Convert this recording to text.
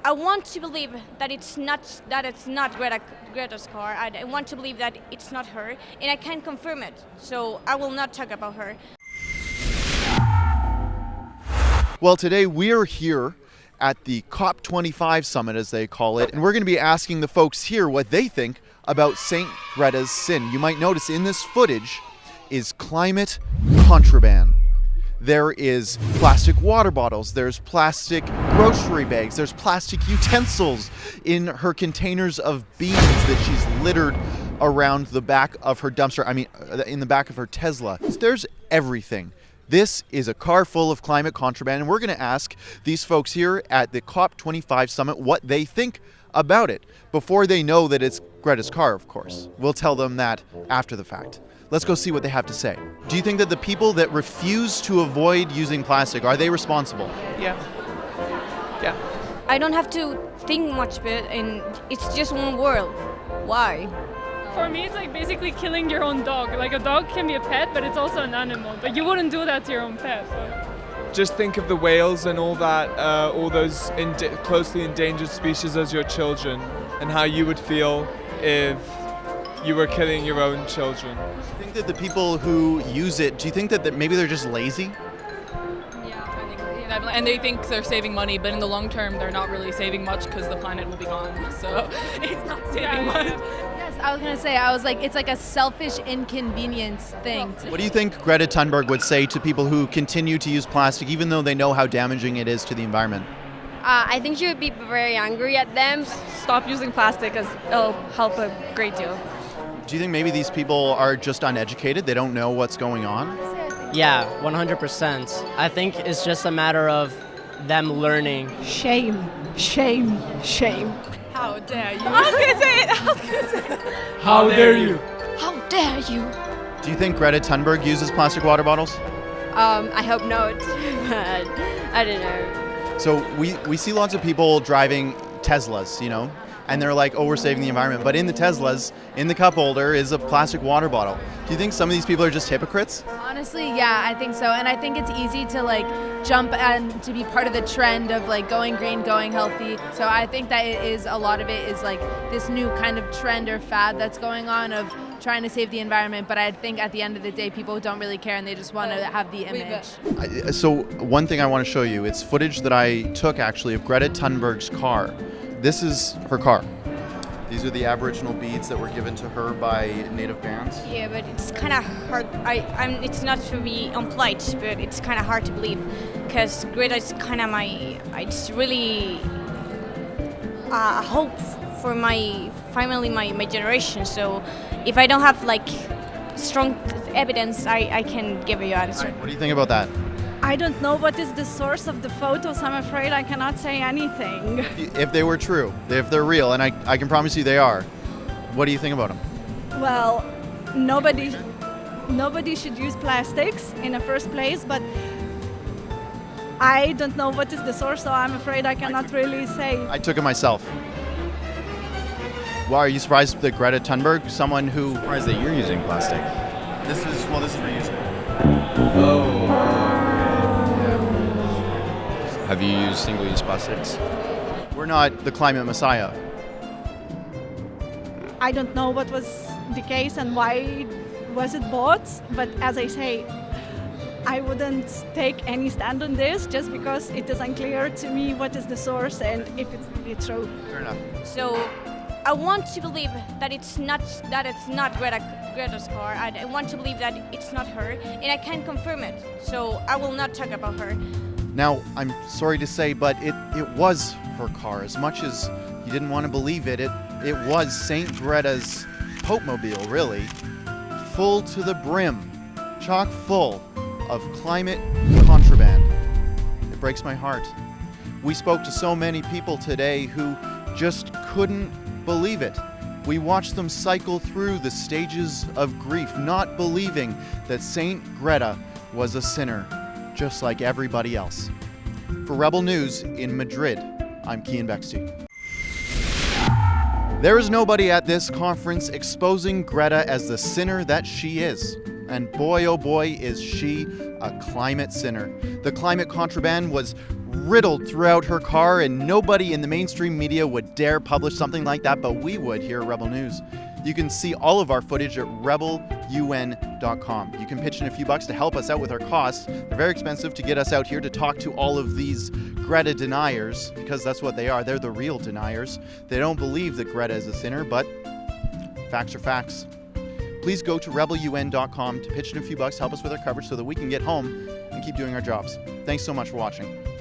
I want to believe that it's not Greta's car. I want to believe that it's not her, and I can't confirm it. So I will not talk about her. Well, today we are here at the COP25 summit, as they call it, and we're going to be asking the folks here what they think about St. Greta's sin. You might notice in this footage is climate contraband. There is plastic water bottles, there's plastic grocery bags, there's plastic utensils in her containers of beans that she's littered around the back of her dumpster, in the back of her Tesla. There's everything. This is a car full of climate contraband, and we're going to ask these folks here at the COP25 summit what they think about it before they know that it's Greta's car, of course. We'll tell them that after the fact. Let's go see what they have to say. Do you think that the people that refuse to avoid using plastic, are they responsible? Yeah. I don't have to think much of it, and it's just one world. Why? For me, it's like basically killing your own dog. Like a dog can be a pet, but it's also an animal. But you wouldn't do that to your own pet. Just think of the whales and all that, all those closely endangered species as your children, and how you would feel if you were killing your own children. Do you think that the people who use it, do you think that maybe they're just lazy? Yeah, I think, and they think they're saving money, but in the long term, they're not really saving much because the planet will be gone. So it's not saving much. Yes, I was gonna say, it's like a selfish inconvenience thing. What do you think Greta Thunberg would say to people who continue to use plastic even though they know how damaging it is to the environment? I think she would be very angry at them. Stop using plastic because it'll help a great deal. Do you think maybe these people are just uneducated? They don't know what's going on? Yeah, 100%. I think it's just a matter of them learning. Shame, shame, shame. How dare you? I was gonna say it. How dare you? How dare you? Do you think Greta Thunberg uses plastic water bottles? I hope not, but I don't know. So we see lots of people driving Teslas, and they're like, oh, we're saving the environment. But in the Teslas, in the cup holder is a plastic water bottle. Do you think some of these people are just hypocrites? Honestly, yeah, I think so. And I think it's easy to jump and to be part of the trend of going green, going healthy. So I think that a lot of it is this new kind of trend or fad that's going on of trying to save the environment. But I think at the end of the day, people don't really care and they just want to have the image. So one thing I want to show you, it's footage that I took actually of Greta Thunberg's car. This is her car. These are the Aboriginal beads that were given to her by native bands. Yeah, but it's kind of hard. It's not to be unpolite, but it's kind of hard to believe because Greta is kind of it's really a hope for my family, my generation. So if I don't have strong evidence, I can give you an answer. Right, what do you think about that? I don't know what is the source of the photos. I'm afraid I cannot say anything. If they were true, if they're real, and I can promise you they are, what do you think about them? Well, nobody should use plastics in the first place, but I don't know what is the source, so I'm afraid I cannot really say. I took it myself. Well, are you surprised that Greta Thunberg, someone who... Surprised that you're using plastic. This is reusable. Oh. Have you used single-use plastics? We're not the climate messiah. I don't know what was the case and why was it bought, but as I say, I wouldn't take any stand on this just because it is unclear to me what is the source and if it's really true. Fair enough. So I want to believe that it's not Greta's car. I want to believe that it's not her, and I can't confirm it. So I will not talk about her. Now, I'm sorry to say, but it was her car. As much as you didn't want to believe it, it was St. Greta's Popemobile, really. Full to the brim, chock full of climate contraband. It breaks my heart. We spoke to so many people today who just couldn't believe it. We watched them cycle through the stages of grief, not believing that St. Greta was a sinner, just like everybody else. For Rebel News in Madrid, I'm Keean Bexte. There is nobody at this conference exposing Greta as the sinner that she is. And boy, oh boy, is she a climate sinner. The climate contraband was riddled throughout her car, and nobody in the mainstream media would dare publish something like that, but we would here at Rebel News. You can see all of our footage at rebelun.com. You can pitch in a few bucks to help us out with our costs. They're very expensive to get us out here to talk to all of these Greta deniers, because that's what they are. They're the real deniers. They don't believe that Greta is a sinner, but facts are facts. Please go to rebelun.com to pitch in a few bucks to help us with our coverage so that we can get home and keep doing our jobs. Thanks so much for watching.